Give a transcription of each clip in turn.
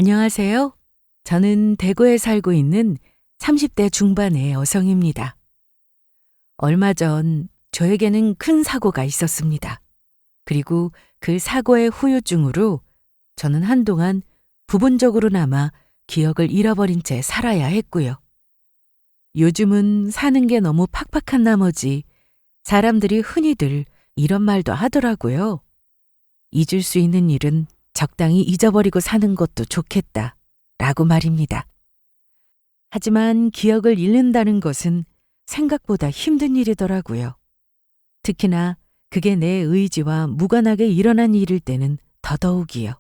안녕하세요. 저는 대구에 살고 있는 30대 중반의 여성입니다. 얼마 전 저에게는 큰 사고가 있었습니다. 그리고 그 사고의 후유증으로 저는 한동안 부분적으로나마 기억을 잃어버린 채 살아야 했고요. 요즘은 사는 게 너무 팍팍한 나머지 사람들이 흔히들 이런 말도 하더라고요. 잊을 수 있는 일은 적당히 잊어버리고 사는 것도 좋겠다 라고 말입니다. 하지만 기억을 잃는다는 것은 생각보다 힘든 일이더라고요. 특히나 그게 내 의지와 무관하게 일어난 일일 때는 더더욱이요.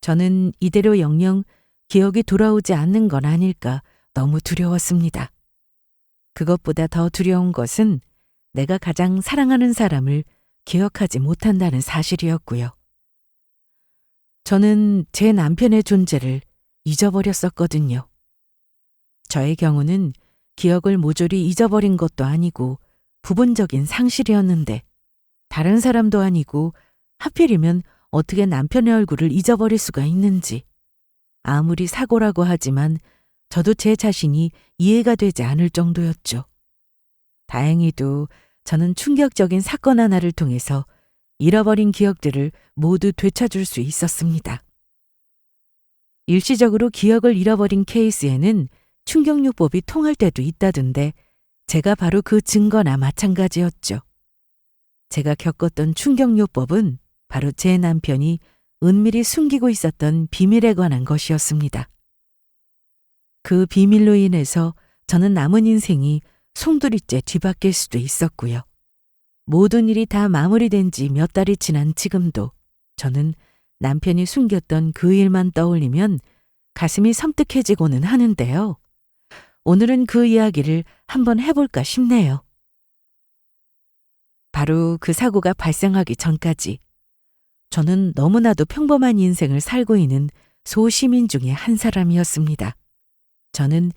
저는 이대로 영영 기억이 돌아오지 않는 건 아닐까 너무 두려웠습니다. 그것보다 더 두려운 것은 내가 가장 사랑하는 사람을 기억하지 못한다는 사실이었고요. 저는 제 남편의 존재를 잊어버렸었거든요. 저의 경우는 기억을 모조리 잊어버린 것도 아니고 부분적인 상실이었는데 다른 사람도 아니고 하필이면 어떻게 남편의 얼굴을 잊어버릴 수가 있는지 아무리 사고라고 하지만 저도 제 자신이 이해가 되지 않을 정도였죠. 다행히도 저는 충격적인 사건 하나를 통해서 잃어버린 기억들을 모두 되찾을 수 있었습니다. 일시적으로 기억을 잃어버린 케이스에는 충격요법이 통할 때도 있다던데 제가 바로 그 증거나 마찬가지였죠. 제가 겪었던 충격요법은 바로 제 남편이 은밀히 숨기고 있었던 비밀에 관한 것이었습니다. 그 비밀로 인해서 저는 남은 인생이 송두리째 뒤바뀔 수도 있었고요. 모든 일이 다 마무리된 지 몇 달이 지난 지금도 저는 남편이 숨겼던 그 일만 떠올리면 가슴이 섬뜩해지고는 하는데요. 오늘은 그 이야기를 한번 해볼까 싶네요. 바로 그 사고가 발생하기 전까지 저는 너무나도 평범한 인생을 살고 있는 소시민 중에 한 사람이었습니다. 저는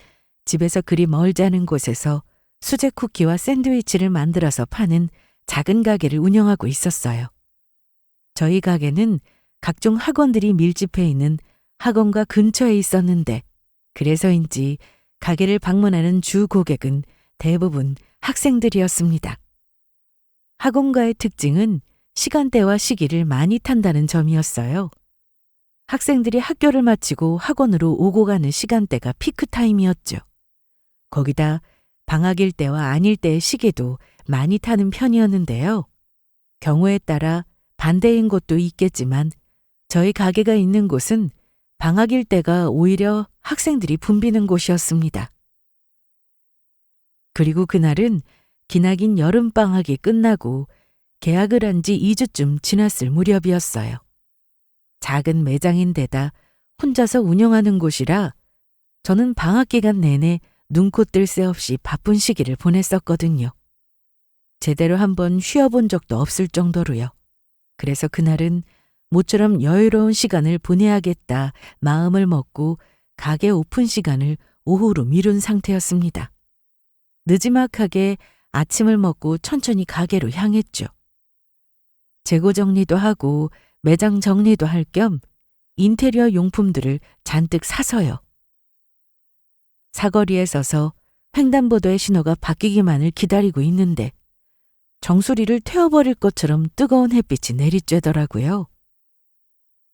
집에서 그리 멀지 않은 곳에서 수제 쿠키와 샌드위치를 만들어서 파는 작은 가게를 운영하고 있었어요. 저희 가게는 각종 학원들이 밀집해 있는 학원과 근처에 있었는데 그래서인지 가게를 방문하는 주 고객은 대부분 학생들이었습니다. 학원가의 특징은 시간대와 시기를 많이 탄다는 점이었어요. 학생들이 학교를 마치고 학원으로 오고 가는 시간대가 피크타임이었죠. 거기다 방학일 때와 아닐 때의 시기도 많이 타는 편이었는데요. 경우에 따라 반대인 곳도 있겠지만 저희 가게가 있는 곳은 방학일 때가 오히려 학생들이 붐비는 곳이었습니다. 그리고 그날은 기나긴 여름방학이 끝나고 개학을 한 지 2주쯤 지났을 무렵이었어요. 작은 매장인데다 혼자서 운영하는 곳이라 저는 방학 기간 내내 눈코 뜰 새 없이 바쁜 시기를 보냈었거든요. 제대로 한번 쉬어본 적도 없을 정도로요. 그래서 그날은 모처럼 여유로운 시간을 보내야겠다 마음을 먹고 가게 오픈 시간을 오후로 미룬 상태였습니다. 느지막하게 아침을 먹고 천천히 가게로 향했죠. 재고 정리도 하고 매장 정리도 할 겸 인테리어 용품들을 잔뜩 사서요. 사거리에 서서 횡단보도의 신호가 바뀌기만을 기다리고 있는데 정수리를 태워버릴 것처럼 뜨거운 햇빛이 내리쬐더라고요.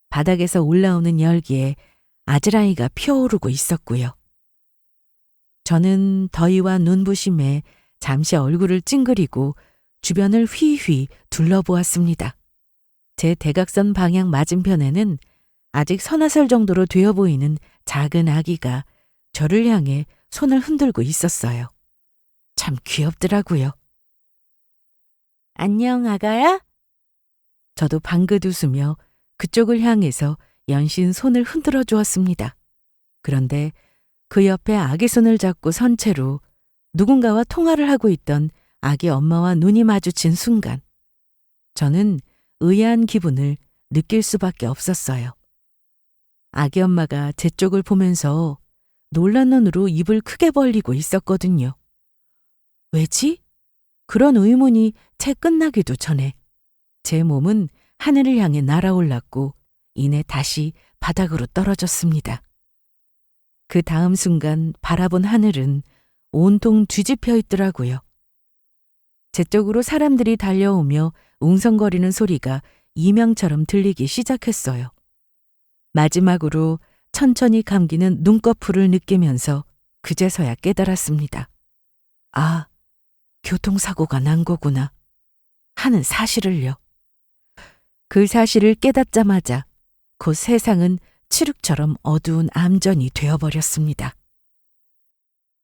바닥에서 올라오는 열기에 아지랑이가 피어오르고 있었고요. 저는 더위와 눈부심에 잠시 얼굴을 찡그리고 주변을 휘휘 둘러보았습니다. 제 대각선 방향 맞은편에는 아직 서너살 정도로 되어 보이는 작은 아기가 저를 향해 손을 흔들고 있었어요. 참 귀엽더라고요. 안녕, 아가야? 저도 방긋 웃으며 그쪽을 향해서 연신 손을 흔들어 주었습니다. 그런데 그 옆에 아기 손을 잡고 선 채로 누군가와 통화를 하고 있던 아기 엄마와 눈이 마주친 순간 저는 의아한 기분을 느낄 수밖에 없었어요. 아기 엄마가 제 쪽을 보면서 놀란 눈으로 입을 크게 벌리고 있었거든요. 왜지? 그런 의문이 채 끝나기도 전에 제 몸은 하늘을 향해 날아올랐고 이내 다시 바닥으로 떨어졌습니다. 그 다음 순간 바라본 하늘은 온통 뒤집혀 있더라고요. 제 쪽으로 사람들이 달려오며 웅성거리는 소리가 이명처럼 들리기 시작했어요. 마지막으로 천천히 감기는 눈꺼풀을 느끼면서 그제서야 깨달았습니다. 아, 교통사고가 난 거구나 하는 사실을요. 그 사실을 깨닫자마자 곧 세상은 칠흑처럼 어두운 암전이 되어버렸습니다.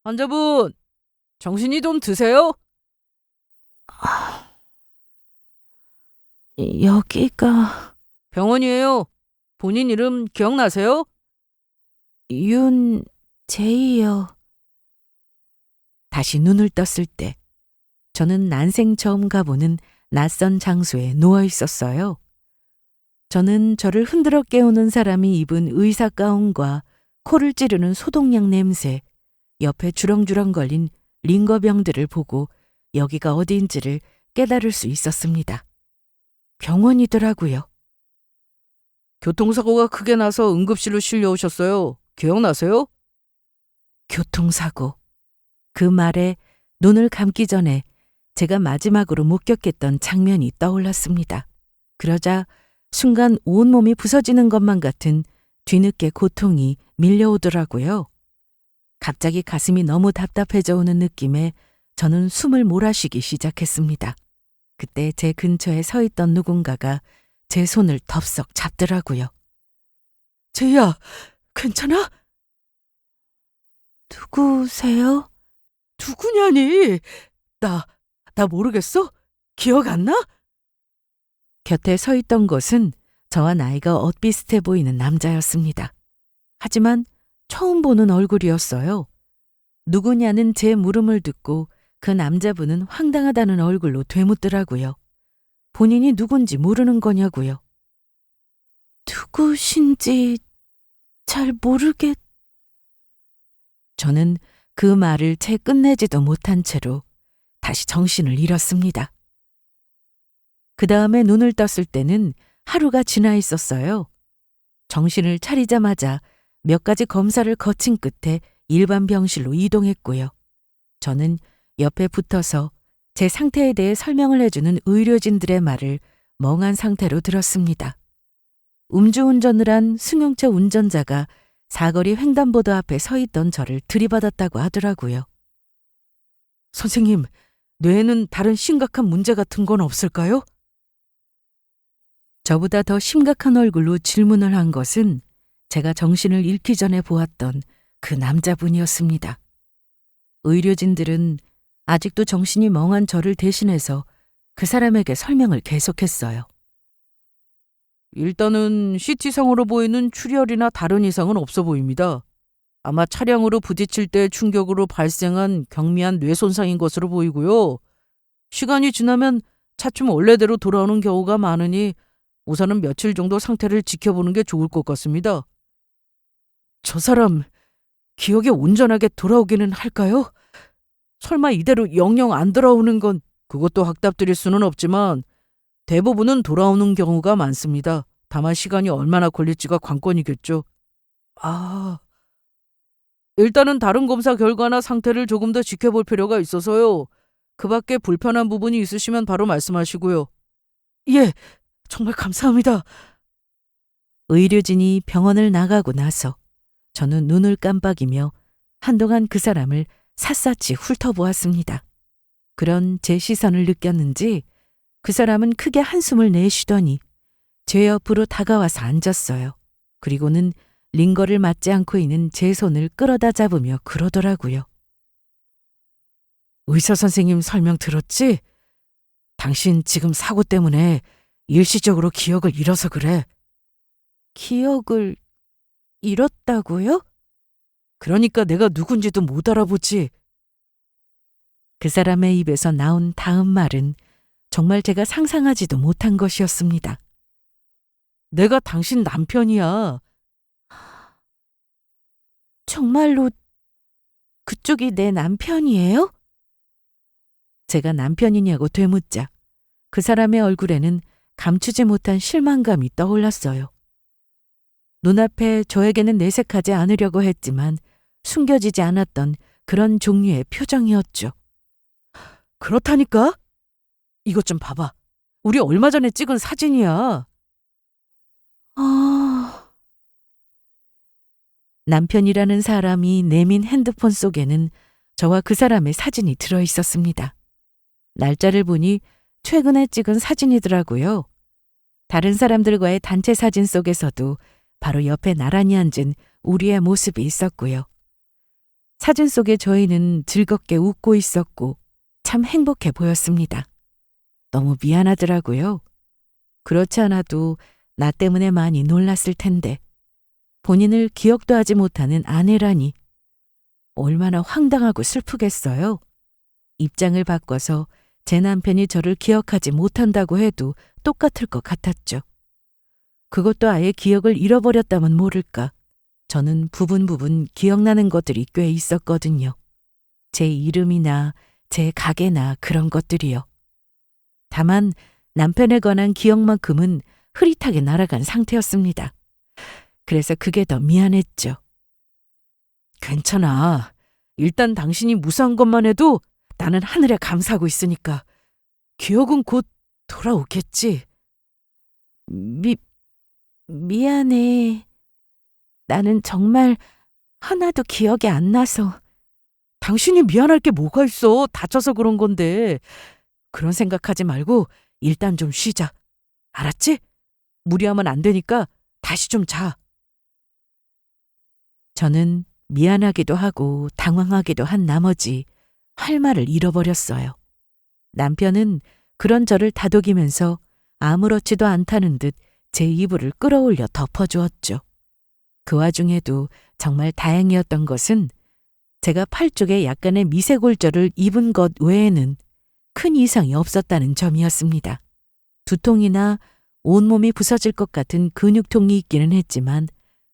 환자분, 정신이 좀 드세요? 여기가 병원이에요. 본인 이름 기억나세요? 윤제이요. 다시 눈을 떴을 때 저는 난생 처음 가보는 낯선 장소에 누워 있었어요. 저는 저를 흔들어 깨우는 사람이 입은 의사 가운과 코를 찌르는 소독약 냄새, 옆에 주렁주렁 걸린 링거병들을 보고 여기가 어디인지를 깨달을 수 있었습니다. 병원이더라고요. 교통사고가 크게 나서 응급실로 실려오셨어요. 기억나세요? 교통사고. 그 말에 눈을 감기 전에 제가 마지막으로 목격했던 장면이 떠올랐습니다. 그러자 순간 온몸이 부서지는 것만 같은 뒤늦게 고통이 밀려오더라고요. 갑자기 가슴이 너무 답답해져 오는 느낌에 저는 숨을 몰아쉬기 시작했습니다. 그때 제 근처에 서 있던 누군가가 제 손을 덥석 잡더라고요. 제이야, 괜찮아? 누구세요? 누구냐니? 나 모르겠어? 기억 안 나? 곁에 서 있던 것은 저와 나이가 엇비슷해 보이는 남자였습니다. 하지만 처음 보는 얼굴이었어요. 누구냐는 제 물음을 듣고 그 남자분은 황당하다는 얼굴로 되묻더라고요. 본인이 누군지 모르는 거냐고요. 누구신지 잘 저는 그 말을 채 끝내지도 못한 채로 다시 정신을 잃었습니다. 그 다음에 눈을 떴을 때는 하루가 지나 있었어요. 정신을 차리자마자 몇 가지 검사를 거친 끝에 일반 병실로 이동했고요. 저는 옆에 붙어서 제 상태에 대해 설명을 해주는 의료진들의 말을 멍한 상태로 들었습니다. 음주운전을 한 승용차 운전자가 사거리 횡단보도 앞에 서 있던 저를 들이받았다고 하더라고요. 선생님, 뇌에는 다른 심각한 문제 같은 건 없을까요? 저보다 더 심각한 얼굴로 질문을 한 것은 제가 정신을 잃기 전에 보았던 그 남자분이었습니다. 의료진들은 아직도 정신이 멍한 저를 대신해서 그 사람에게 설명을 계속했어요. 일단은 CT상으로 보이는 출혈이나 다른 이상은 없어 보입니다. 아마 차량으로 부딪힐 때 충격으로 발생한 경미한 뇌 손상인 것으로 보이고요. 시간이 지나면 차츰 원래대로 돌아오는 경우가 많으니 우선은 며칠 정도 상태를 지켜보는 게 좋을 것 같습니다. 저 사람 기억이 온전하게 돌아오기는 할까요? 설마 이대로 영영 안 돌아오는 건 그것도 확답드릴 수는 없지만 대부분은 돌아오는 경우가 많습니다. 다만 시간이 얼마나 걸릴지가 관건이겠죠. 일단은 다른 검사 결과나 상태를 조금 더 지켜볼 필요가 있어서요. 그 밖에 불편한 부분이 있으시면 바로 말씀하시고요. 예, 정말 감사합니다. 의료진이 병원을 나가고 나서 저는 눈을 깜빡이며 한동안 그 사람을 샅샅이 훑어보았습니다. 그런 제 시선을 느꼈는지 그 사람은 크게 한숨을 내쉬더니 제 옆으로 다가와서 앉았어요. 그리고는 링거를 맞지 않고 있는 제 손을 끌어다 잡으며 그러더라고요. 의사 선생님 설명 들었지? 당신 지금 사고 때문에 일시적으로 기억을 잃어서 그래. 기억을 잃었다고요? 그러니까 내가 누군지도 못 알아보지. 그 사람의 입에서 나온 다음 말은 정말 제가 상상하지도 못한 것이었습니다. 내가 당신 남편이야. 정말로 그쪽이 내 남편이에요? 제가 남편이냐고 되묻자 그 사람의 얼굴에는 감추지 못한 실망감이 떠올랐어요. 눈앞에 저에게는 내색하지 않으려고 했지만 숨겨지지 않았던 그런 종류의 표정이었죠. 그렇다니까? 이것 좀 봐봐. 우리 얼마 전에 찍은 사진이야. 아... 남편이라는 사람이 내민 핸드폰 속에는 저와 그 사람의 사진이 들어 있었습니다. 날짜를 보니 최근에 찍은 사진이더라고요. 다른 사람들과의 단체 사진 속에서도 바로 옆에 나란히 앉은 우리의 모습이 있었고요. 사진 속의 저희는 즐겁게 웃고 있었고 참 행복해 보였습니다. 너무 미안하더라고요. 그렇지 않아도 나 때문에 많이 놀랐을 텐데 본인을 기억도 하지 못하는 아내라니 얼마나 황당하고 슬프겠어요. 입장을 바꿔서 제 남편이 저를 기억하지 못한다고 해도 똑같을 것 같았죠. 그것도 아예 기억을 잃어버렸다면 모를까. 저는 부분 기억나는 것들이 꽤 있었거든요. 제 이름이나 제 가게나 그런 것들이요. 다만 남편에 관한 기억만큼은 흐릿하게 날아간 상태였습니다. 그래서 그게 더 미안했죠. 괜찮아. 일단 당신이 무사한 것만 해도 나는 하늘에 감사하고 있으니까 기억은 곧 돌아오겠지. 미안해. 나는 정말 하나도 기억이 안 나서. 당신이 미안할 게 뭐가 있어. 다쳐서 그런 건데. 그런 생각하지 말고 일단 좀 쉬자. 알았지? 무리하면 안 되니까 다시 좀 자. 저는 미안하기도 하고 당황하기도 한 나머지 할 말을 잃어버렸어요. 남편은 그런 저를 다독이면서 아무렇지도 않다는 듯 제 이불을 끌어올려 덮어주었죠. 그 와중에도 정말 다행이었던 것은 제가 팔 쪽에 약간의 미세골절을 입은 것 외에는 큰 이상이 없었다는 점이었습니다. 두통이나 온몸이 부서질 것 같은 근육통이 있기는 했지만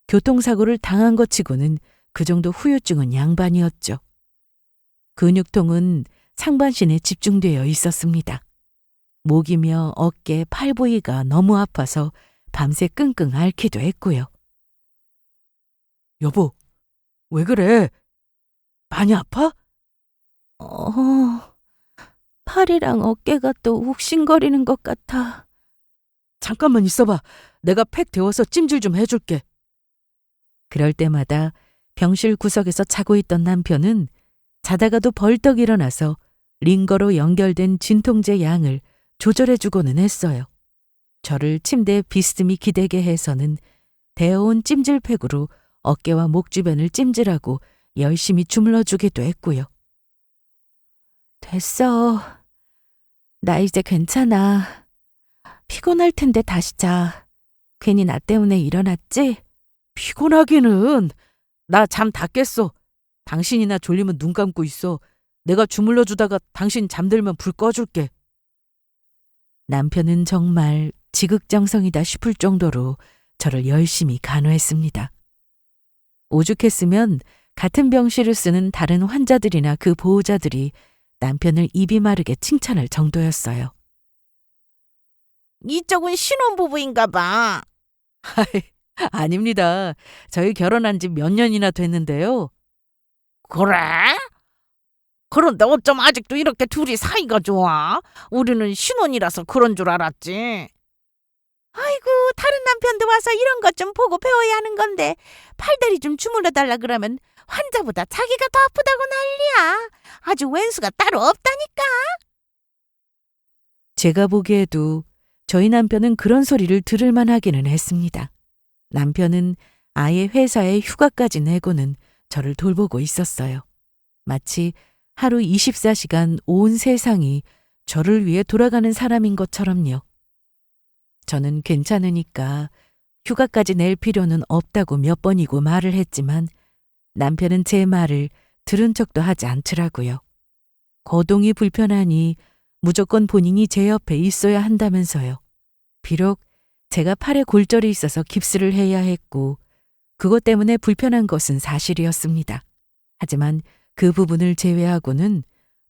교통사고를 당한 것 치고는 그 정도 후유증은 양반이었죠. 근육통은 상반신에 집중되어 있었습니다. 목이며 어깨, 팔 부위가 너무 아파서 밤새 끙끙 앓기도 했고요. 여보, 왜 그래? 많이 아파? 팔이랑 어깨가 또 욱신거리는 것 같아. 잠깐만 있어봐. 내가 팩 데워서 찜질 좀 해줄게. 그럴 때마다 병실 구석에서 자고 있던 남편은 자다가도 벌떡 일어나서 링거로 연결된 진통제 양을 조절해주고는 했어요. 저를 침대에 비스듬히 기대게 해서는 데워온 찜질팩으로 어깨와 목 주변을 찜질하고 열심히 주물러주기도 했고요. 됐어. 나 이제 괜찮아. 피곤할 텐데 다시 자. 괜히 나 때문에 일어났지? 피곤하기는. 나 잠 다 깼어. 당신이나 졸리면 눈 감고 있어. 내가 주물러주다가 당신 잠들면 불 꺼줄게. 남편은 정말 지극정성이다 싶을 정도로 저를 열심히 간호했습니다. 오죽했으면 같은 병실을 쓰는 다른 환자들이나 그 보호자들이 남편을 입이 마르게 칭찬할 정도였어요. 이쪽은 신혼부부인가 봐. 아닙니다. 저희 결혼한 지 몇 년이나 됐는데요. 그래? 그런데 어쩜 아직도 이렇게 둘이 사이가 좋아? 우리는 신혼이라서 그런 줄 알았지. 아이고, 다른 남편도 와서 이런 것 좀 보고 배워야 하는 건데 팔다리 좀 주물러달라 그러면 환자보다 자기가 더 아프다고 난리야. 아주 왼수가 따로 없다니까. 제가 보기에도 저희 남편은 그런 소리를 들을 만하기는 했습니다. 남편은 아예 회사에 휴가까지 내고는 저를 돌보고 있었어요. 마치 하루 24시간 온 세상이 저를 위해 돌아가는 사람인 것처럼요. 저는 괜찮으니까 휴가까지 낼 필요는 없다고 몇 번이고 말을 했지만 남편은 제 말을 들은 척도 하지 않더라고요. 거동이 불편하니 무조건 본인이 제 옆에 있어야 한다면서요. 비록 제가 팔에 골절이 있어서 깁스를 해야 했고 그것 때문에 불편한 것은 사실이었습니다. 하지만 그 부분을 제외하고는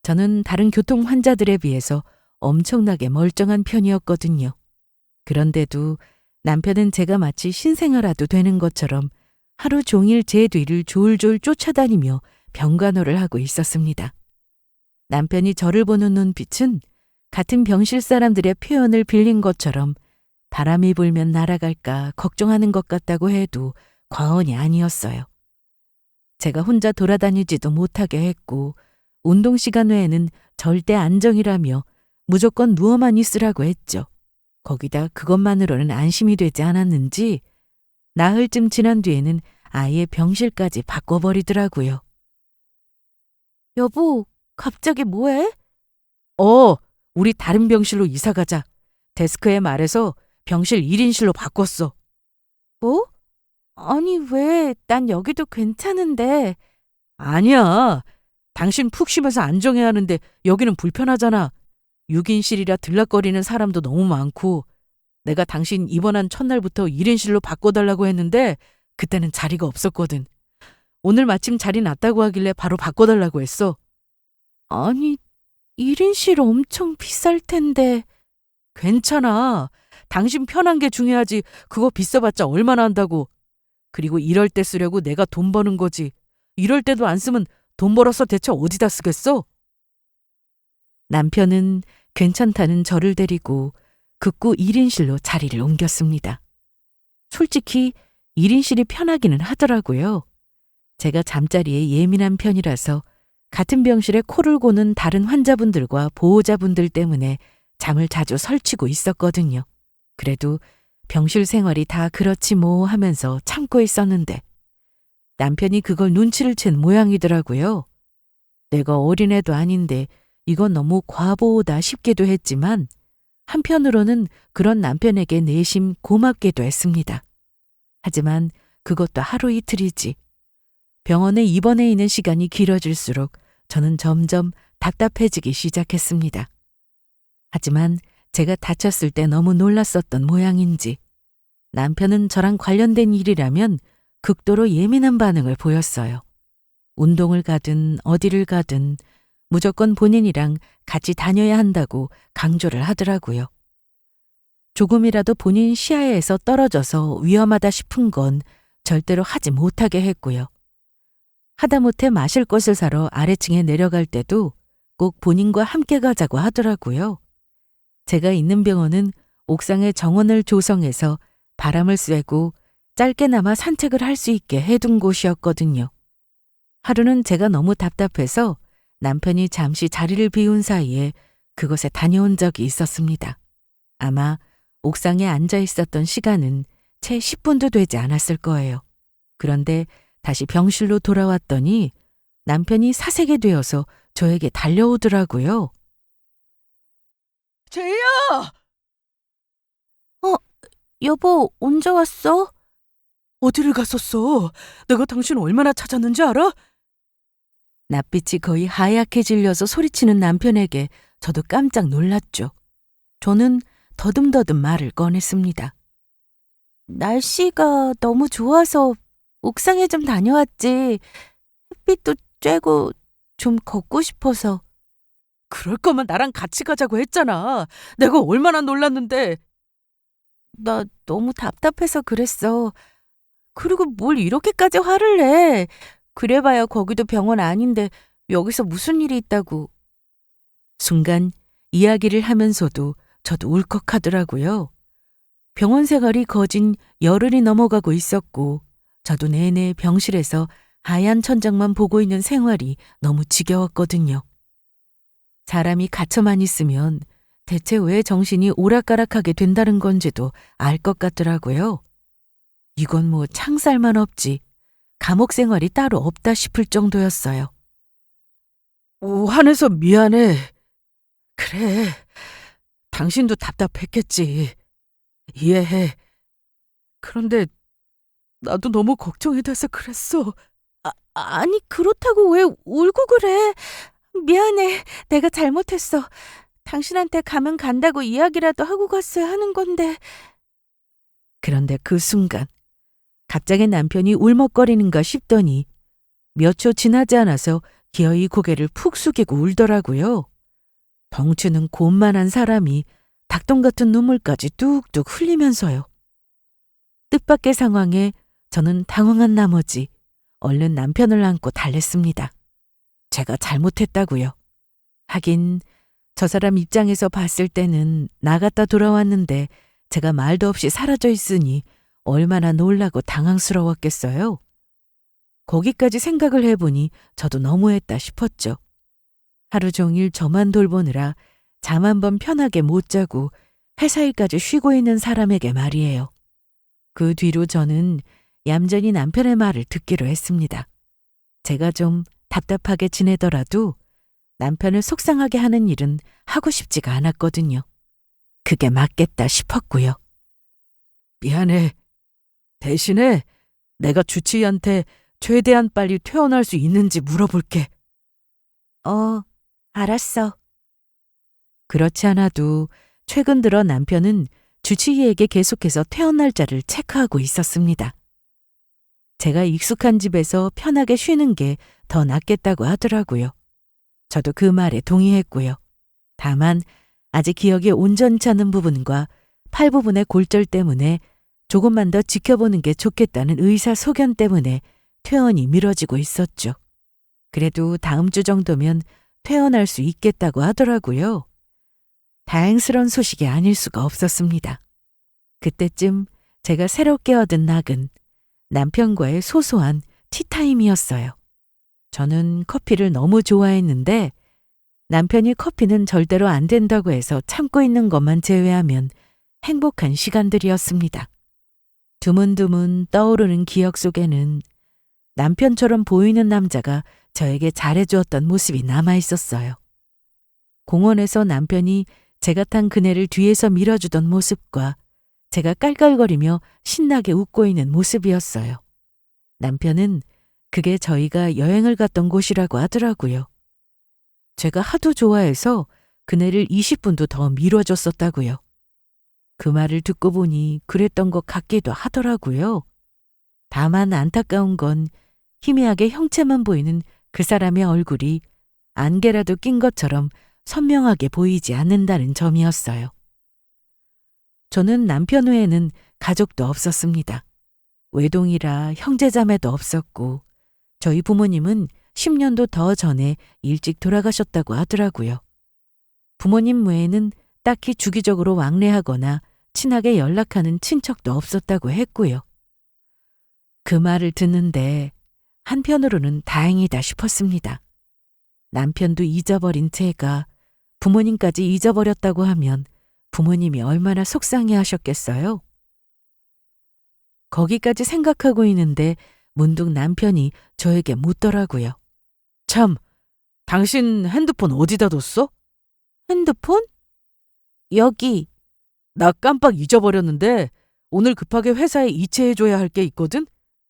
저는 다른 교통 환자들에 비해서 엄청나게 멀쩡한 편이었거든요. 그런데도 남편은 제가 마치 신생아라도 되는 것처럼 하루 종일 제 뒤를 졸졸 쫓아다니며 병간호를 하고 있었습니다. 남편이 저를 보는 눈빛은 같은 병실 사람들의 표현을 빌린 것처럼 바람이 불면 날아갈까 걱정하는 것 같다고 해도 과언이 아니었어요. 제가 혼자 돌아다니지도 못하게 했고 운동 시간 외에는 절대 안정이라며 무조건 누워만 있으라고 했죠. 거기다 그것만으로는 안심이 되지 않았는지 나흘쯤 지난 뒤에는 아예 병실까지 바꿔버리더라고요. 여보, 갑자기 뭐해? 우리 다른 병실로 이사 가자. 데스크에 말해서 병실 1인실로 바꿨어. 뭐? 아니 왜? 난 여기도 괜찮은데. 아니야. 당신 푹 쉬면서 안정해야 하는데 여기는 불편하잖아. 6인실이라 들락거리는 사람도 너무 많고 내가 당신 입원한 첫날부터 1인실로 바꿔달라고 했는데 그때는 자리가 없었거든. 오늘 마침 자리 났다고 하길래 바로 바꿔달라고 했어. 아니 1인실 엄청 비쌀 텐데. 괜찮아. 당신 편한 게 중요하지. 그거 비싸봤자 얼마나 한다고. 그리고 이럴 때 쓰려고 내가 돈 버는 거지. 이럴 때도 안 쓰면 돈 벌어서 대체 어디다 쓰겠어? 남편은 괜찮다는 저를 데리고 극구 1인실로 자리를 옮겼습니다. 솔직히 1인실이 편하기는 하더라고요. 제가 잠자리에 예민한 편이라서 같은 병실에 코를 고는 다른 환자분들과 보호자분들 때문에 잠을 자주 설치고 있었거든요. 그래도 병실 생활이 다 그렇지 뭐 하면서 참고 있었는데 남편이 그걸 눈치를 챈 모양이더라고요. 내가 어린애도 아닌데 이건 너무 과보호다 싶기도 했지만 한편으로는 그런 남편에게 내심 고맙기도 했습니다. 하지만 그것도 하루 이틀이지. 병원에 입원해 있는 시간이 길어질수록 저는 점점 답답해지기 시작했습니다. 하지만 제가 다쳤을 때 너무 놀랐었던 모양인지 남편은 저랑 관련된 일이라면 극도로 예민한 반응을 보였어요. 운동을 가든 어디를 가든 무조건 본인이랑 같이 다녀야 한다고 강조를 하더라고요. 조금이라도 본인 시야에서 떨어져서 위험하다 싶은 건 절대로 하지 못하게 했고요. 하다못해 마실 것을 사러 아래층에 내려갈 때도 꼭 본인과 함께 가자고 하더라고요. 제가 있는 병원은 옥상에 정원을 조성해서 바람을 쐬고 짧게나마 산책을 할 수 있게 해둔 곳이었거든요. 하루는 제가 너무 답답해서 남편이 잠시 자리를 비운 사이에 그곳에 다녀온 적이 있었습니다. 아마 옥상에 앉아 있었던 시간은 채 10분도 되지 않았을 거예요. 그런데 다시 병실로 돌아왔더니 남편이 사색이 되어서 저에게 달려오더라고요. 제이야! 여보, 언제 왔어? 어디를 갔었어? 내가 당신 얼마나 찾았는지 알아? 낯빛이 거의 하얗게 질려서 소리치는 남편에게 저도 깜짝 놀랐죠. 저는 더듬더듬 말을 꺼냈습니다. 날씨가 너무 좋아서 옥상에 좀 다녀왔지. 햇빛도 쬐고 좀 걷고 싶어서. 그럴 거면 나랑 같이 가자고 했잖아. 내가 얼마나 놀랐는데. 나 너무 답답해서 그랬어. 그리고 뭘 이렇게까지 화를 내. 그래봐야 거기도 병원 아닌데 여기서 무슨 일이 있다고. 순간 이야기를 하면서도 저도 울컥하더라고요. 병원 생활이 거진 열흘이 넘어가고 있었고 저도 내내 병실에서 하얀 천장만 보고 있는 생활이 너무 지겨웠거든요. 사람이 갇혀만 있으면 대체 왜 정신이 오락가락하게 된다는 건지도 알 것 같더라고요. 이건 뭐 창살만 없지 감옥 생활이 따로 없다 싶을 정도였어요. 화내서 미안해. 그래, 당신도 답답했겠지. 이해해. 그런데 나도 너무 걱정이 돼서 그랬어. 아니 그렇다고 왜 울고 그래. 미안해. 내가 잘못했어. 당신한테 가면 간다고 이야기라도 하고 갔어야 하는 건데. 그런데 그 순간 갑자기 남편이 울먹거리는가 싶더니 몇 초 지나지 않아서 기어이 고개를 푹 숙이고 울더라고요. 덩치는 곤만한 사람이 닭똥 같은 눈물까지 뚝뚝 흘리면서요. 뜻밖의 상황에 저는 당황한 나머지 얼른 남편을 안고 달랬습니다. 제가 잘못했다고요. 하긴 저 사람 입장에서 봤을 때는 나갔다 돌아왔는데 제가 말도 없이 사라져 있으니 얼마나 놀라고 당황스러웠겠어요. 거기까지 생각을 해보니 저도 너무했다 싶었죠. 하루 종일 저만 돌보느라 잠 한 번 편하게 못 자고 회사 일까지 쉬고 있는 사람에게 말이에요. 그 뒤로 저는 얌전히 남편의 말을 듣기로 했습니다. 제가 좀 답답하게 지내더라도 남편을 속상하게 하는 일은 하고 싶지가 않았거든요. 그게 맞겠다 싶었고요. 미안해. 대신에 내가 주치의한테 최대한 빨리 퇴원할 수 있는지 물어볼게. 알았어. 그렇지 않아도 최근 들어 남편은 주치의에게 계속해서 퇴원 날짜를 체크하고 있었습니다. 제가 익숙한 집에서 편하게 쉬는 게 더 낫겠다고 하더라고요. 저도 그 말에 동의했고요. 다만 아직 기억이 온전치 않은 부분과 팔 부분의 골절 때문에 조금만 더 지켜보는 게 좋겠다는 의사소견 때문에 퇴원이 미뤄지고 있었죠. 그래도 다음 주 정도면 퇴원할 수 있겠다고 하더라고요. 다행스러운 소식이 아닐 수가 없었습니다. 그때쯤 제가 새롭게 얻은 낙은 남편과의 소소한 티타임이었어요. 저는 커피를 너무 좋아했는데 남편이 커피는 절대로 안 된다고 해서 참고 있는 것만 제외하면 행복한 시간들이었습니다. 드문드문 떠오르는 기억 속에는 남편처럼 보이는 남자가 저에게 잘해주었던 모습이 남아있었어요. 공원에서 남편이 제가 탄 그네를 뒤에서 밀어주던 모습과 제가 깔깔거리며 신나게 웃고 있는 모습이었어요. 남편은 그게 저희가 여행을 갔던 곳이라고 하더라고요. 제가 하도 좋아해서 그네를 20분도 더 밀어줬었다고요. 그 말을 듣고 보니 그랬던 것 같기도 하더라고요. 다만 안타까운 건 희미하게 형체만 보이는 그 사람의 얼굴이 안개라도 낀 것처럼 선명하게 보이지 않는다는 점이었어요. 저는 남편 외에는 가족도 없었습니다. 외동이라 형제자매도 없었고 저희 부모님은 10년도 더 전에 일찍 돌아가셨다고 하더라고요. 부모님 외에는 딱히 주기적으로 왕래하거나 친하게 연락하는 친척도 없었다고 했고요. 그 말을 듣는데 한편으로는 다행이다 싶었습니다. 남편도 잊어버린 제가 부모님까지 잊어버렸다고 하면 부모님이 얼마나 속상해 하셨겠어요? 거기까지 생각하고 있는데 문득 남편이 저에게 묻더라고요. 참, 당신 핸드폰 어디다 뒀어? 핸드폰? 여기. 나 깜빡 잊어버렸는데 오늘 급하게 회사에 이체해줘야 할 게 있거든?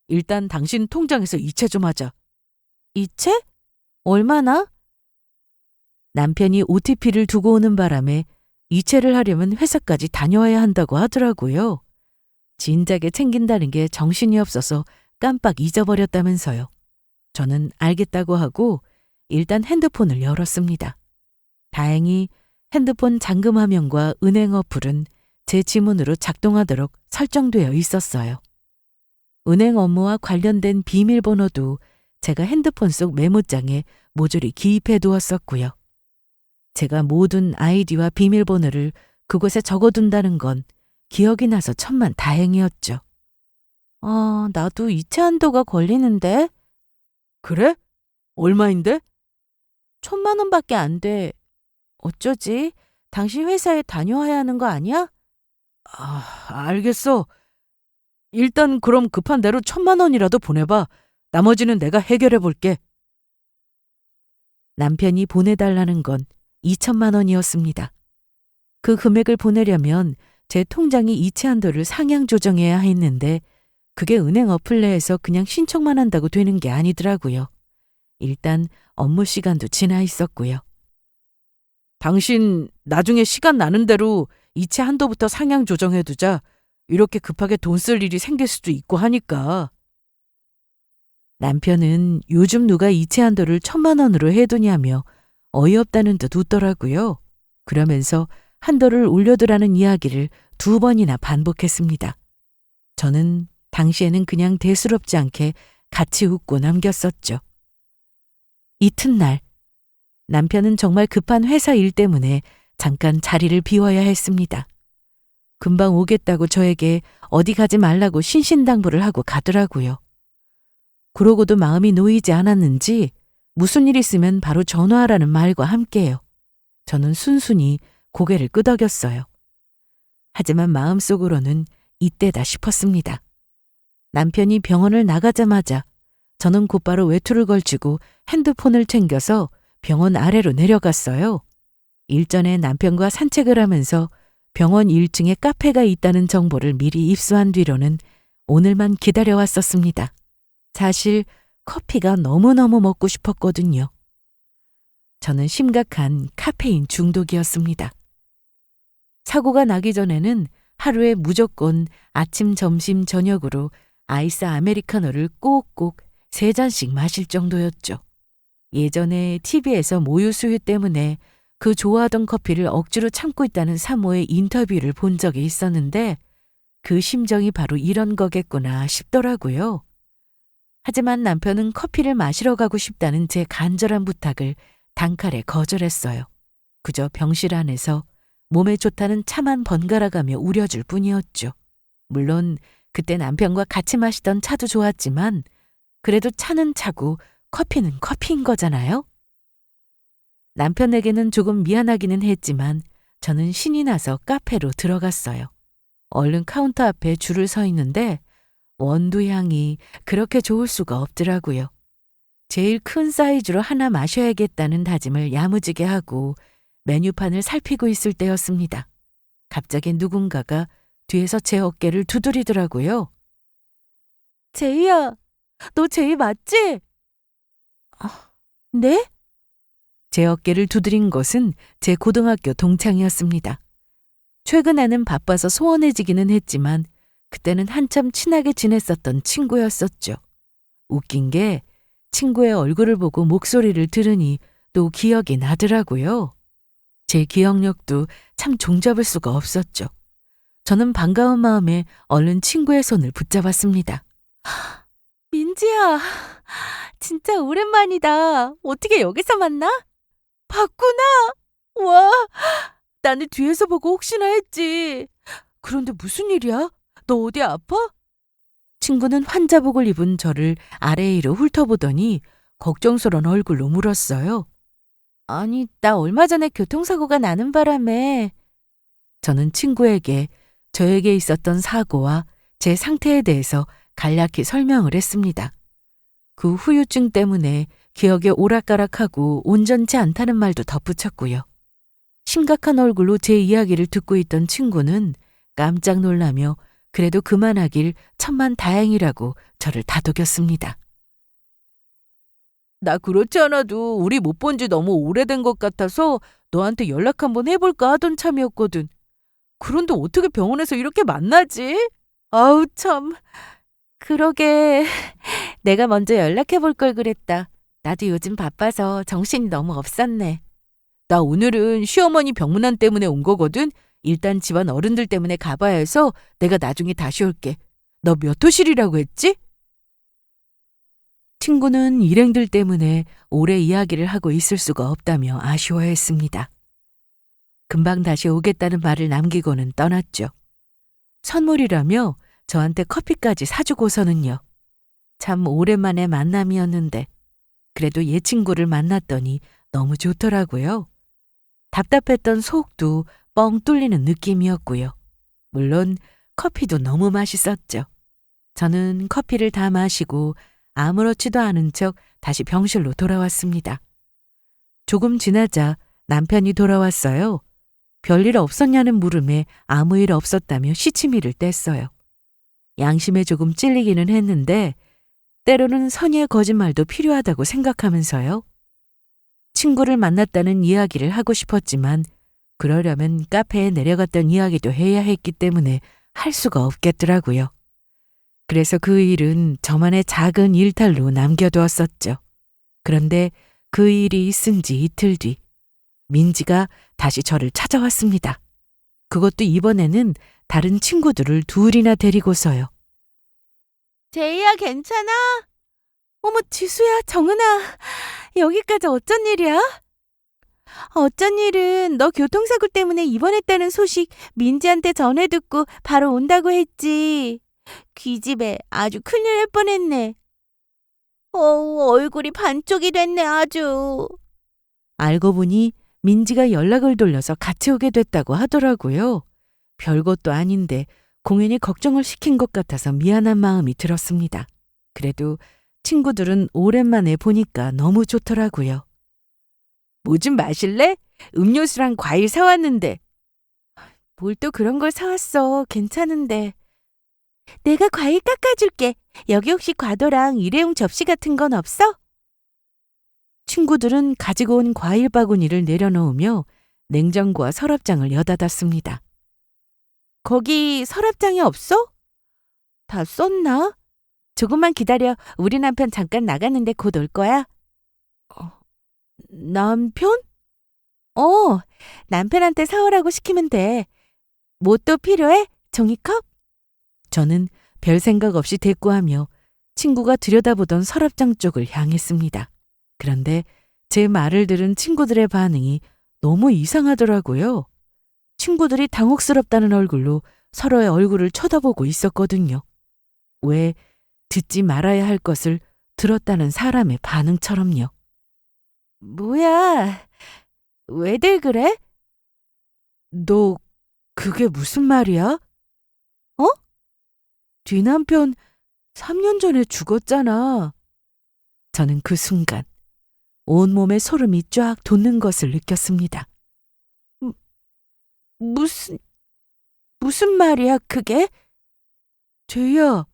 일단 당신 통장에서 이체 좀 하자. 이체? 얼마나? 남편이 OTP를 두고 오는 바람에 이체를 하려면 회사까지 다녀와야 한다고 하더라고요. 진작에 챙긴다는 게 정신이 없어서 깜빡 잊어버렸다면서요. 저는 알겠다고 하고 일단 핸드폰을 열었습니다. 다행히 핸드폰 잠금 화면과 은행 어플은 제 지문으로 작동하도록 설정되어 있었어요. 은행 업무와 관련된 비밀번호도 제가 핸드폰 속 메모장에 모조리 기입해 두었었고요. 제가 모든 아이디와 비밀번호를 그곳에 적어둔다는 건 기억이 나서 천만 다행이었죠. 나도 이체 한도가 걸리는데. 그래? 얼마인데? 1,000만 원밖에 안 돼. 어쩌지? 당신 회사에 다녀와야 하는 거 아니야? 알겠어. 일단 그럼 급한 대로 1,000만 원이라도 보내봐. 나머지는 내가 해결해 볼게. 남편이 보내달라는 건 2천만 원이었습니다. 그 금액을 보내려면 제 통장이 이체 한도를 상향 조정해야 했는데 그게 은행 어플 내에서 그냥 신청만 한다고 되는 게 아니더라고요. 일단 업무 시간도 지나 있었고요. 당신 나중에 시간 나는 대로 이체 한도부터 상향 조정해두자. 이렇게 급하게 돈 쓸 일이 생길 수도 있고 하니까. 남편은 요즘 누가 이체 한도를 1,000만 원으로 해두냐며 어이없다는 듯 웃더라고요. 그러면서 한도를 올려두라는 이야기를 2번이나 반복했습니다. 저는 당시에는 그냥 대수롭지 않게 같이 웃고 남겼었죠. 이튿날 남편은 정말 급한 회사 일 때문에 잠깐 자리를 비워야 했습니다. 금방 오겠다고 저에게 어디 가지 말라고 신신당부를 하고 가더라고요. 그러고도 마음이 놓이지 않았는지 무슨 일 있으면 바로 전화하라는 말과 함께요. 저는 순순히 고개를 끄덕였어요. 하지만 마음속으로는 이때다 싶었습니다. 남편이 병원을 나가자마자 저는 곧바로 외투를 걸치고 핸드폰을 챙겨서 병원 아래로 내려갔어요. 일전에 남편과 산책을 하면서 병원 1층에 카페가 있다는 정보를 미리 입수한 뒤로는 오늘만 기다려왔었습니다. 사실 커피가 너무너무 먹고 싶었거든요. 저는 심각한 카페인 중독이었습니다. 사고가 나기 전에는 하루에 무조건 아침, 점심, 저녁으로 아이스 아메리카노를 꼭꼭 3잔씩 마실 정도였죠. 예전에 TV에서 모유 수유 때문에 그 좋아하던 커피를 억지로 참고 있다는 사모의 인터뷰를 본 적이 있었는데 그 심정이 바로 이런 거겠구나 싶더라고요. 하지만 남편은 커피를 마시러 가고 싶다는 제 간절한 부탁을 단칼에 거절했어요. 그저 병실 안에서 몸에 좋다는 차만 번갈아가며 우려줄 뿐이었죠. 물론 그때 남편과 같이 마시던 차도 좋았지만 그래도 차는 차고 커피는 커피인 거잖아요. 남편에게는 조금 미안하기는 했지만 저는 신이 나서 카페로 들어갔어요. 얼른 카운터 앞에 줄을 서 있는데 원두 향이 그렇게 좋을 수가 없더라고요. 제일 큰 사이즈로 하나 마셔야겠다는 다짐을 야무지게 하고 메뉴판을 살피고 있을 때였습니다. 갑자기 누군가가 뒤에서 제 어깨를 두드리더라고요. 제이야, 너 제이 맞지? 네? 제 어깨를 두드린 것은 제 고등학교 동창이었습니다. 최근에는 바빠서 소원해지기는 했지만 그때는 한참 친하게 지냈었던 친구였었죠. 웃긴 게 친구의 얼굴을 보고 목소리를 들으니 또 기억이 나더라고요. 제 기억력도 참 종잡을 수가 없었죠. 저는 반가운 마음에 얼른 친구의 손을 붙잡았습니다. 민지야, 진짜 오랜만이다. 어떻게 여기서 만나? 봤구나. 와, 나는 뒤에서 보고 혹시나 했지. 그런데 무슨 일이야? 너 어디 아파? 친구는 환자복을 입은 저를 아래위로 훑어보더니 걱정스러운 얼굴로 물었어요. 아니, 나 얼마 전에 교통사고가 나는 바람에. 저는 친구에게 저에게 있었던 사고와 제 상태에 대해서 간략히 설명을 했습니다. 그 후유증 때문에 기억이 오락가락하고 온전치 않다는 말도 덧붙였고요. 심각한 얼굴로 제 이야기를 듣고 있던 친구는 깜짝 놀라며 그래도 그만하길 천만 다행이라고 저를 다독였습니다. 나 그렇지 않아도 우리 못 본 지 너무 오래된 것 같아서 너한테 연락 한번 해볼까 하던 참이었거든. 그런데 어떻게 병원에서 이렇게 만나지? 아우 참. 그러게 내가 먼저 연락해볼 걸 그랬다. 나도 요즘 바빠서 정신이 너무 없었네. 나 오늘은 시어머니 병문안 때문에 온 거거든. 일단 집안 어른들 때문에 가봐야 해서 내가 나중에 다시 올게. 너 몇 호실이라고 했지? 친구는 일행들 때문에 오래 이야기를 하고 있을 수가 없다며 아쉬워했습니다. 금방 다시 오겠다는 말을 남기고는 떠났죠. 선물이라며 저한테 커피까지 사주고서는요. 참 오랜만에 만남이었는데 그래도 옛 친구를 만났더니 너무 좋더라고요. 답답했던 속도 뻥 뚫리는 느낌이었고요. 물론 커피도 너무 맛있었죠. 저는 커피를 다 마시고 아무렇지도 않은 척 다시 병실로 돌아왔습니다. 조금 지나자 남편이 돌아왔어요. 별일 없었냐는 물음에 아무 일 없었다며 시치미를 뗐어요. 양심에 조금 찔리기는 했는데 때로는 선의의 거짓말도 필요하다고 생각하면서요. 친구를 만났다는 이야기를 하고 싶었지만 그러려면 카페에 내려갔던 이야기도 해야 했기 때문에 할 수가 없겠더라고요. 그래서 그 일은 저만의 작은 일탈로 남겨두었었죠. 그런데 그 일이 있은 지 이틀 뒤 민지가 다시 저를 찾아왔습니다. 그것도 이번에는 다른 친구들을 둘이나 데리고서요. 제이야, 괜찮아? 어머, 지수야, 정은아, 여기까지 어쩐 일이야? 어쩐 일은 너 교통사고 때문에 입원했다는 소식 민지한테 전해 듣고 바로 온다고 했지. 귀집애 아주 큰일 날 뻔했네. 얼굴이 반쪽이 됐네, 아주. 알고 보니 민지가 연락을 돌려서 같이 오게 됐다고 하더라고요. 별것도 아닌데 공연히 걱정을 시킨 것 같아서 미안한 마음이 들었습니다. 그래도 친구들은 오랜만에 보니까 너무 좋더라고요. 뭐 좀 마실래? 음료수랑 과일 사왔는데. 뭘 또 그런 걸 사왔어. 괜찮은데. 내가 과일 깎아줄게. 여기 혹시 과도랑 일회용 접시 같은 건 없어? 친구들은 가지고 온 과일 바구니를 내려놓으며 냉장고와 서랍장을 여닫았습니다. 거기 서랍장이 없어? 다 썼나? 조금만 기다려. 우리 남편 잠깐 나갔는데 곧 올 거야. 남편? 남편한테 사오라고 시키면 돼. 뭐 또 필요해? 종이컵? 저는 별 생각 없이 대꾸하며 친구가 들여다보던 서랍장 쪽을 향했습니다. 그런데 제 말을 들은 친구들의 반응이 너무 이상하더라고요. 친구들이 당혹스럽다는 얼굴로 서로의 얼굴을 쳐다보고 있었거든요. 왜 듣지 말아야 할 것을 들었다는 사람의 반응처럼요. 뭐야? 왜들 그래? 너 그게 무슨 말이야? 뒤남편 3년 전에 죽었잖아. 저는 그 순간 온몸에 소름이 쫙 돋는 것을 느꼈습니다. 무슨 말이야, 그게? 제이야,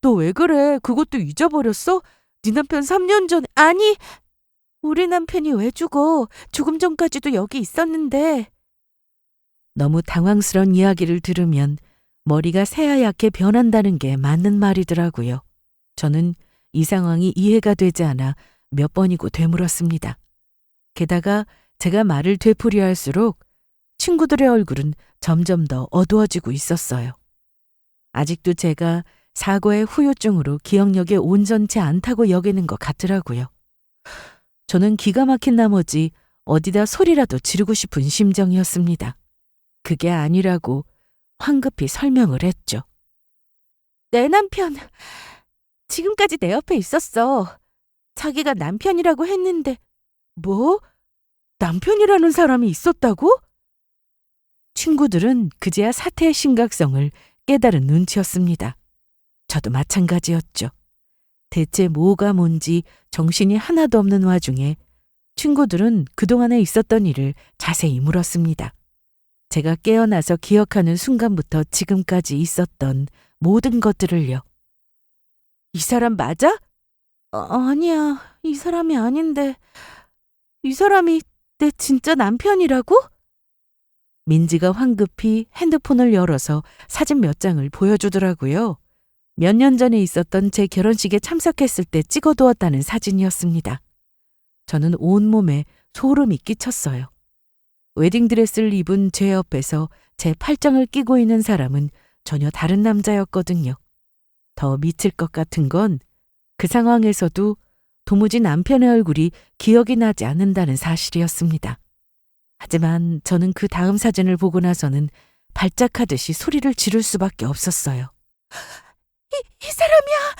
너 왜 그래? 그것도 잊어버렸어? 네 남편 3년 전에... 아니, 우리 남편이 왜 죽어? 죽음 전까지도 여기 있었는데. 너무 당황스러운 이야기를 들으면 머리가 새하얗게 변한다는 게 맞는 말이더라고요. 저는 이 상황이 이해가 되지 않아 몇 번이고 되물었습니다. 게다가 제가 말을 되풀이해 할수록 친구들의 얼굴은 점점 더 어두워지고 있었어요. 아직도 제가 사고의 후유증으로 기억력이 온전치 않다고 여기는 것 같더라고요. 저는 기가 막힌 나머지 어디다 소리라도 지르고 싶은 심정이었습니다. 그게 아니라고 황급히 설명을 했죠. 내 남편, 지금까지 내 옆에 있었어. 자기가 남편이라고 했는데. 뭐? 남편이라는 사람이 있었다고? 친구들은 그제야 사태의 심각성을 깨달은 눈치였습니다. 저도 마찬가지였죠. 대체 뭐가 뭔지 정신이 하나도 없는 와중에 친구들은 그동안에 있었던 일을 자세히 물었습니다. 제가 깨어나서 기억하는 순간부터 지금까지 있었던 모든 것들을요. 이 사람 맞아? 아니야, 이 사람이 아닌데. 이 사람이 내 진짜 남편이라고? 민지가 황급히 핸드폰을 열어서 사진 몇 장을 보여주더라고요. 몇 년 전에 있었던 제 결혼식에 참석했을 때 찍어두었다는 사진이었습니다. 저는 온몸에 소름이 끼쳤어요. 웨딩드레스를 입은 제 옆에서 제 팔짱을 끼고 있는 사람은 전혀 다른 남자였거든요. 더 미칠 것 같은 건 그 상황에서도 도무지 남편의 얼굴이 기억이 나지 않는다는 사실이었습니다. 하지만 저는 그 다음 사진을 보고 나서는 발작하듯이 소리를 지를 수밖에 없었어요. 이 사람이야!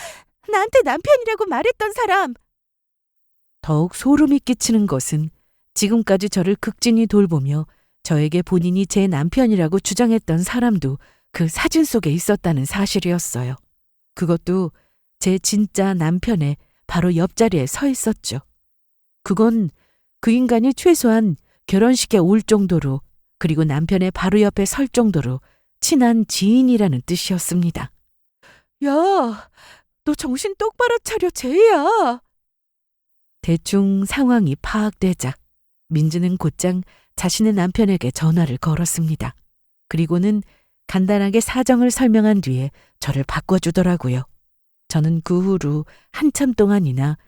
나한테 남편이라고 말했던 사람! 더욱 소름이 끼치는 것은 지금까지 저를 극진히 돌보며 저에게 본인이 제 남편이라고 주장했던 사람도 그 사진 속에 있었다는 사실이었어요. 그것도 제 진짜 남편의 바로 옆자리에 서 있었죠. 그건 그 인간이 최소한 결혼식에 올 정도로, 그리고 남편의 바로 옆에 설 정도로 친한 지인이라는 뜻이었습니다. 야, 너 정신 똑바로 차려, 제이야. 대충 상황이 파악되자 민지는 곧장 자신의 남편에게 전화를 걸었습니다. 그리고는 간단하게 사정을 설명한 뒤에 저를 바꿔주더라고요. 저는 그 후로 한참 동안이나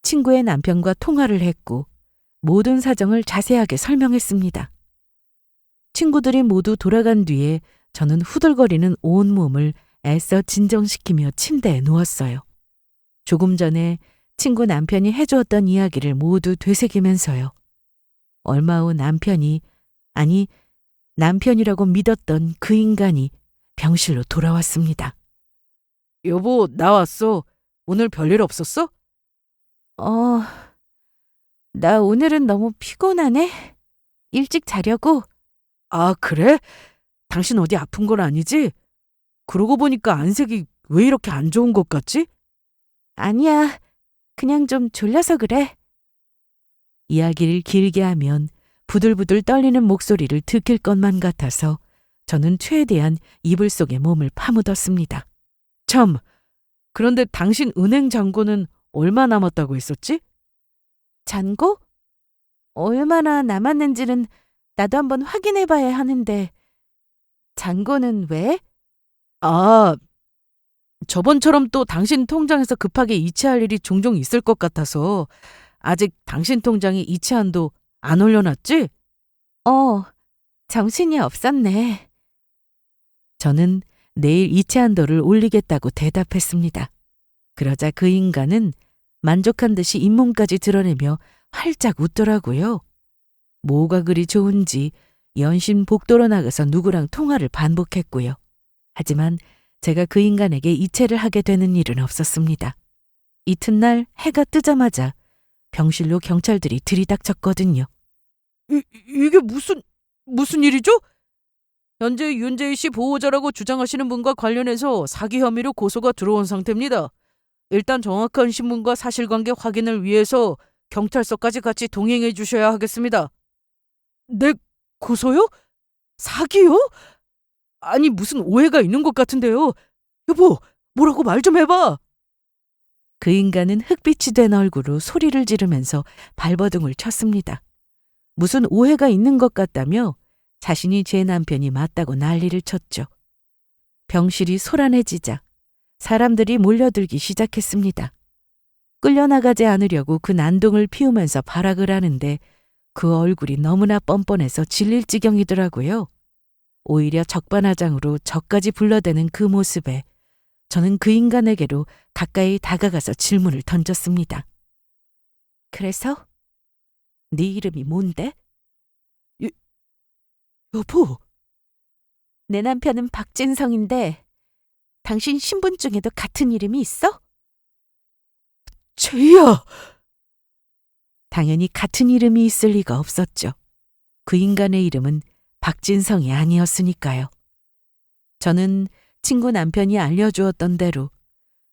친구의 남편과 통화를 했고 모든 사정을 자세하게 설명했습니다. 친구들이 모두 돌아간 뒤에 저는 후들거리는 온몸을 애써 진정시키며 침대에 누웠어요. 조금 전에 친구 남편이 해주었던 이야기를 모두 되새기면서요. 얼마 후 남편이라고 믿었던 그 인간이 병실로 돌아왔습니다. 여보, 나왔어. 오늘 별일 없었어? 나 오늘은 너무 피곤하네. 일찍 자려고. 아, 그래? 당신 어디 아픈 건 아니지? 그러고 보니까 안색이 왜 이렇게 안 좋은 것 같지? 아니야. 그냥 좀 졸려서 그래. 이야기를 길게 하면 부들부들 떨리는 목소리를 들킬 것만 같아서 저는 최대한 이불 속에 몸을 파묻었습니다. 참, 그런데 당신 은행 잔고는 얼마 남았다고 했었지? 잔고? 얼마나 남았는지는 나도 한번 확인해 봐야 하는데, 잔고는 왜? 아, 저번처럼 또 당신 통장에서 급하게 이체할 일이 종종 있을 것 같아서 아직 당신 통장에 이체한도 안 올려놨지? 정신이 없었네. 저는 내일 이체한도를 올리겠다고 대답했습니다. 그러자 그 인간은 만족한 듯이 잇몸까지 드러내며 활짝 웃더라고요. 뭐가 그리 좋은지 연신 복도로 나가서 누구랑 통화를 반복했고요. 하지만 제가 그 인간에게 이체를 하게 되는 일은 없었습니다. 이튿날 해가 뜨자마자 병실로 경찰들이 들이닥쳤거든요. 이게 무슨 일이죠? 현재 윤재희 씨 보호자라고 주장하시는 분과 관련해서 사기 혐의로 고소가 들어온 상태입니다. 일단 정확한 신문과 사실관계 확인을 위해서 경찰서까지 같이 동행해 주셔야 하겠습니다. 네, 고소요? 사기요? 아니, 무슨 오해가 있는 것 같은데요. 여보, 뭐라고 말 좀 해봐. 그 인간은 흑빛이 된 얼굴로 소리를 지르면서 발버둥을 쳤습니다. 무슨 오해가 있는 것 같다며 자신이 제 남편이 맞다고 난리를 쳤죠. 병실이 소란해지자 사람들이 몰려들기 시작했습니다. 끌려나가지 않으려고 그 난동을 피우면서 발악을 하는데 그 얼굴이 너무나 뻔뻔해서 질릴 지경이더라고요. 오히려 적반하장으로 저까지 불러대는 그 모습에 저는 그 인간에게로 가까이 다가가서 질문을 던졌습니다. 그래서? 네 이름이 뭔데? 여보. 내 남편은 박진성인데 당신 신분증에도 같은 이름이 있어? 제이야. 당연히 같은 이름이 있을 리가 없었죠. 그 인간의 이름은 박진성이 아니었으니까요. 저는 친구 남편이 알려주었던 대로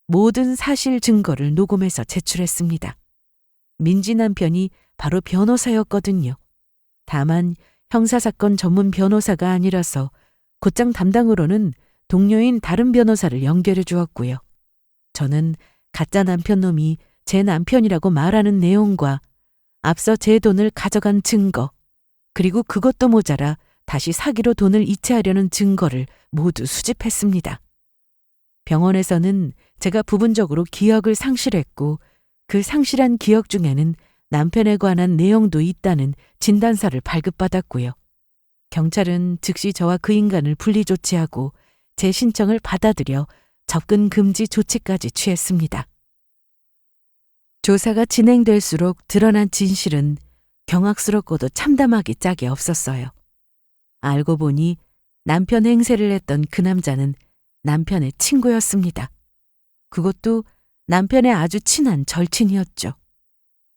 모든 사실 증거를 녹음해서 제출했습니다. 민지 남편이 바로 변호사였거든요. 다만 형사사건 전문 변호사가 아니라서 곧장 담당으로는 동료인 다른 변호사를 연결해 주었고요. 저는 가짜 남편 놈이 제 남편이라고 말하는 내용과 앞서 제 돈을 가져간 증거, 그리고 그것도 모자라 다시 사기로 돈을 이체하려는 증거를 모두 수집했습니다. 병원에서는 제가 부분적으로 기억을 상실했고 그 상실한 기억 중에는 남편에 관한 내용도 있다는 진단서를 발급받았고요. 경찰은 즉시 저와 그 인간을 분리 조치하고 제 신청을 받아들여 접근 금지 조치까지 취했습니다. 조사가 진행될수록 드러난 진실은 경악스럽고도 참담하기 짝이 없었어요. 알고 보니 남편 행세를 했던 그 남자는 남편의 친구였습니다. 그것도 남편의 아주 친한 절친이었죠.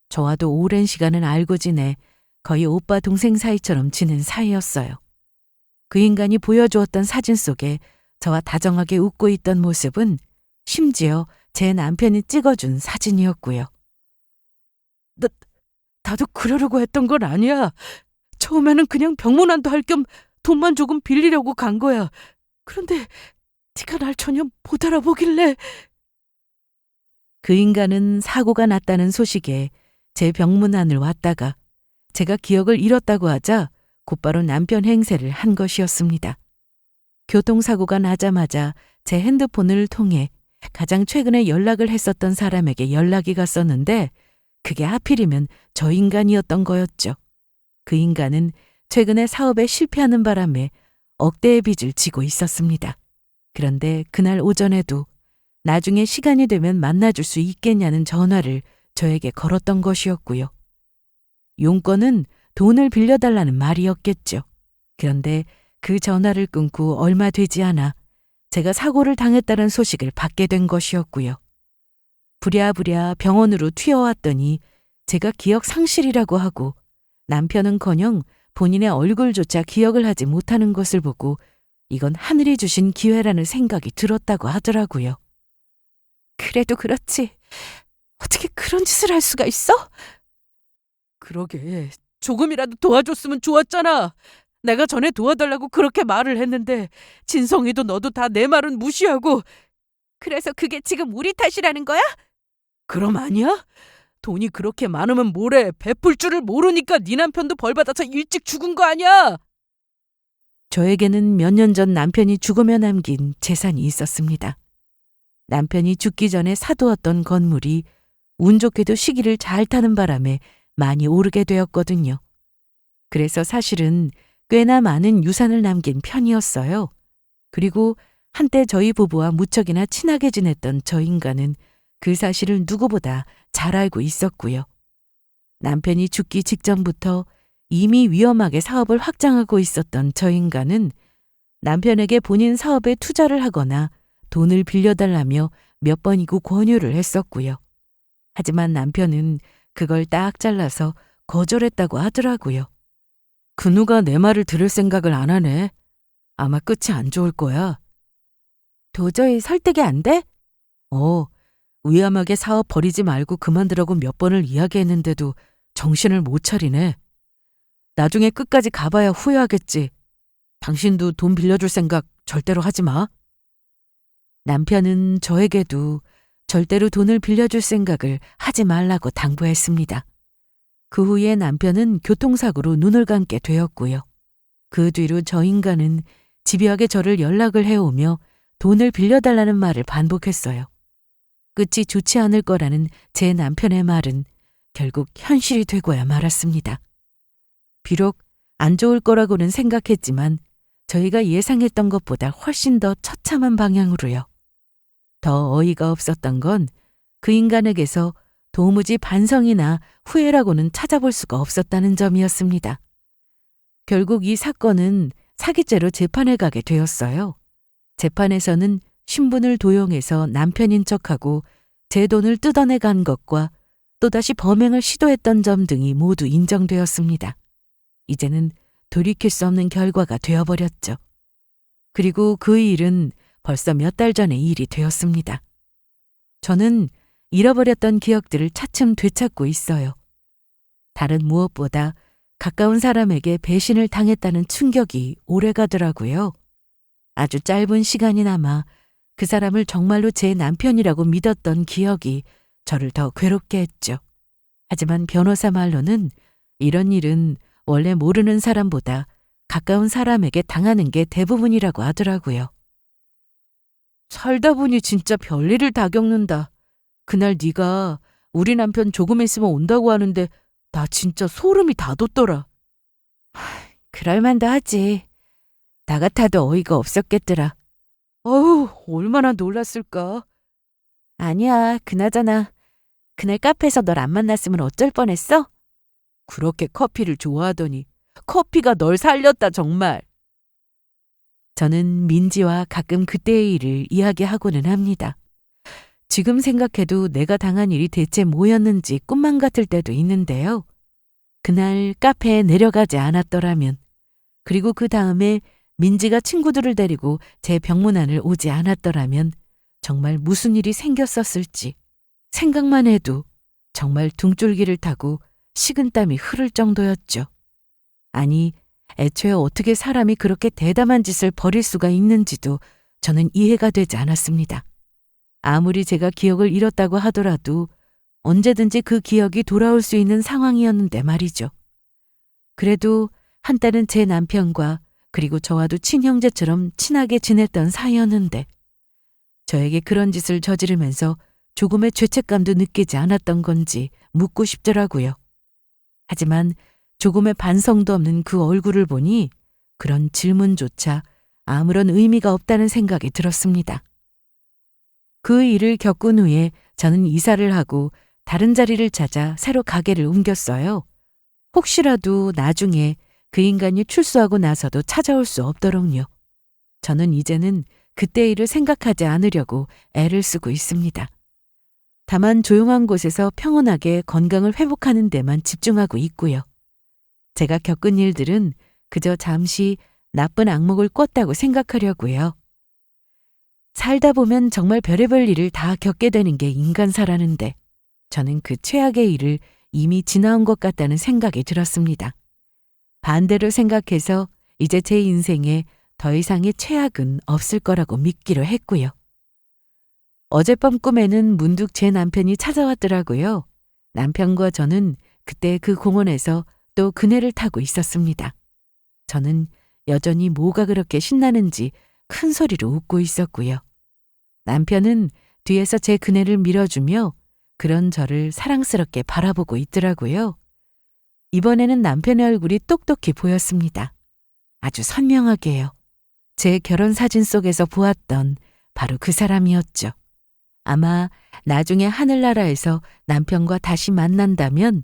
저와도 오랜 시간을 알고 지내 거의 오빠 동생 사이처럼 지낸 사이였어요. 그 인간이 보여주었던 사진 속에 저와 다정하게 웃고 있던 모습은 심지어 제 남편이 찍어준 사진이었고요. 나도 그러려고 했던 건 아니야. 처음에는 그냥 병문안도 할 겸 돈만 조금 빌리려고 간 거야. 그런데 네가 날 전혀 못 알아보길래. 그 인간은 사고가 났다는 소식에 제 병문안을 왔다가 제가 기억을 잃었다고 하자 곧바로 남편 행세를 한 것이었습니다. 교통사고가 나자마자 제 핸드폰을 통해 가장 최근에 연락을 했었던 사람에게 연락이 갔었는데 그게 하필이면 저 인간이었던 거였죠. 그 인간은 최근에 사업에 실패하는 바람에 억대의 빚을 지고 있었습니다. 그런데 그날 오전에도 나중에 시간이 되면 만나줄 수 있겠냐는 전화를 저에게 걸었던 것이었고요. 용건은 돈을 빌려달라는 말이었겠죠. 그런데 그 전화를 끊고 얼마 되지 않아 제가 사고를 당했다는 소식을 받게 된 것이었고요. 부랴부랴 병원으로 튀어왔더니 제가 기억 상실이라고 하고 남편은커녕 본인의 얼굴조차 기억을 하지 못하는 것을 보고 이건 하늘이 주신 기회라는 생각이 들었다고 하더라고요. 그래도 그렇지. 어떻게 그런 짓을 할 수가 있어? 그러게, 조금이라도 도와줬으면 좋았잖아. 내가 전에 도와달라고 그렇게 말을 했는데 진성이도 너도 다 내 말은 무시하고. 그래서 그게 지금 우리 탓이라는 거야? 그럼 아니야? 돈이 그렇게 많으면 뭐래. 베풀 줄을 모르니까 네 남편도 벌받아서 일찍 죽은 거 아니야? 저에게는 몇 년 전 남편이 죽으며 남긴 재산이 있었습니다. 남편이 죽기 전에 사두었던 건물이 운 좋게도 시기를 잘 타는 바람에 많이 오르게 되었거든요. 그래서 사실은 꽤나 많은 유산을 남긴 편이었어요. 그리고 한때 저희 부부와 무척이나 친하게 지냈던 저 인간은 그 사실을 누구보다 잘 알고 있었고요. 남편이 죽기 직전부터 이미 위험하게 사업을 확장하고 있었던 저 인간은 남편에게 본인 사업에 투자를 하거나 돈을 빌려달라며 몇 번이고 권유를 했었고요. 하지만 남편은 그걸 딱 잘라서 거절했다고 하더라고요. 그 누가 내 말을 들을 생각을 안 하네. 아마 끝이 안 좋을 거야. 도저히 설득이 안 돼? 위험하게 사업 버리지 말고 그만두라고 몇 번을 이야기했는데도 정신을 못 차리네. 나중에 끝까지 가봐야 후회하겠지. 당신도 돈 빌려줄 생각 절대로 하지 마. 남편은 저에게도 절대로 돈을 빌려줄 생각을 하지 말라고 당부했습니다. 그 후에 남편은 교통사고로 눈을 감게 되었고요. 그 뒤로 저 인간은 집요하게 저를 연락을 해오며 돈을 빌려달라는 말을 반복했어요. 끝이 좋지 않을 거라는 제 남편의 말은 결국 현실이 되고야 말았습니다. 비록 안 좋을 거라고는 생각했지만 저희가 예상했던 것보다 훨씬 더 처참한 방향으로요. 더 어이가 없었던 건 그 인간에게서 도무지 반성이나 후회라고는 찾아볼 수가 없었다는 점이었습니다. 결국 이 사건은 사기죄로 재판에 가게 되었어요. 재판에서는 신분을 도용해서 남편인 척하고 제 돈을 뜯어내 간 것과 또다시 범행을 시도했던 점 등이 모두 인정되었습니다. 이제는 돌이킬 수 없는 결과가 되어버렸죠. 그리고 그 일은 벌써 몇 달 전의 일이 되었습니다. 저는 잃어버렸던 기억들을 차츰 되찾고 있어요. 다른 무엇보다 가까운 사람에게 배신을 당했다는 충격이 오래가더라고요. 아주 짧은 시간이 남아 그 사람을 정말로 제 남편이라고 믿었던 기억이 저를 더 괴롭게 했죠. 하지만 변호사 말로는 이런 일은 원래 모르는 사람보다 가까운 사람에게 당하는 게 대부분이라고 하더라고요. 살다 보니 진짜 별일을 다 겪는다. 그날 네가 우리 남편 조금 있으면 온다고 하는데 나 진짜 소름이 다 돋더라. 그럴만도 하지. 나 같아도 어이가 없었겠더라. 어휴, 얼마나 놀랐을까. 아니야, 그나저나 그날 카페에서 널 안 만났으면 어쩔 뻔했어? 그렇게 커피를 좋아하더니 커피가 널 살렸다 정말. 저는 민지와 가끔 그때의 일을 이야기하고는 합니다. 지금 생각해도 내가 당한 일이 대체 뭐였는지 꿈만 같을 때도 있는데요. 그날 카페에 내려가지 않았더라면, 그리고 그 다음에 민지가 친구들을 데리고 제 병문안을 오지 않았더라면 정말 무슨 일이 생겼었을지 생각만 해도 정말 등줄기를 타고 식은땀이 흐를 정도였죠. 아니, 애초에 어떻게 사람이 그렇게 대담한 짓을 벌일 수가 있는지도 저는 이해가 되지 않았습니다. 아무리 제가 기억을 잃었다고 하더라도 언제든지 그 기억이 돌아올 수 있는 상황이었는데 말이죠. 그래도 한때는 제 남편과 그리고 저와도 친형제처럼 친하게 지냈던 사이였는데 저에게 그런 짓을 저지르면서 조금의 죄책감도 느끼지 않았던 건지 묻고 싶더라고요. 하지만 조금의 반성도 없는 그 얼굴을 보니 그런 질문조차 아무런 의미가 없다는 생각이 들었습니다. 그 일을 겪은 후에 저는 이사를 하고 다른 자리를 찾아 새로 가게를 옮겼어요. 혹시라도 나중에 그 인간이 출소하고 나서도 찾아올 수 없도록요. 저는 이제는 그때 일을 생각하지 않으려고 애를 쓰고 있습니다. 다만 조용한 곳에서 평온하게 건강을 회복하는 데만 집중하고 있고요. 제가 겪은 일들은 그저 잠시 나쁜 악몽을 꿨다고 생각하려고요. 살다 보면 정말 별의별 일을 다 겪게 되는 게 인간사라는데 저는 그 최악의 일을 이미 지나온 것 같다는 생각이 들었습니다. 반대로 생각해서 이제 제 인생에 더 이상의 최악은 없을 거라고 믿기로 했고요. 어젯밤 꿈에는 문득 제 남편이 찾아왔더라고요. 남편과 저는 그때 그 공원에서 또 그네를 타고 있었습니다. 저는 여전히 뭐가 그렇게 신나는지 큰 소리로 웃고 있었고요. 남편은 뒤에서 제 그네를 밀어주며 그런 저를 사랑스럽게 바라보고 있더라고요. 이번에는 남편의 얼굴이 똑똑히 보였습니다. 아주 선명하게요. 제 결혼 사진 속에서 보았던 바로 그 사람이었죠. 아마 나중에 하늘나라에서 남편과 다시 만난다면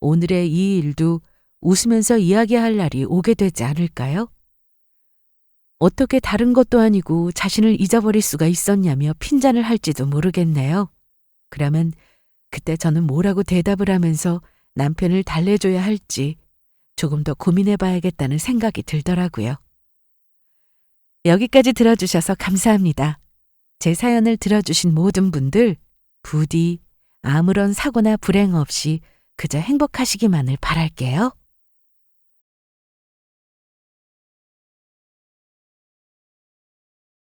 오늘의 이 일도 웃으면서 이야기할 날이 오게 되지 않을까요? 어떻게 다른 것도 아니고 자신을 잊어버릴 수가 있었냐며 핀잔을 할지도 모르겠네요. 그러면 그때 저는 뭐라고 대답을 하면서 남편을 달래줘야 할지 조금 더 고민해봐야겠다는 생각이 들더라고요. 여기까지 들어주셔서 감사합니다. 제 사연을 들어주신 모든 분들 부디 아무런 사고나 불행 없이 그저 행복하시기만을 바랄게요.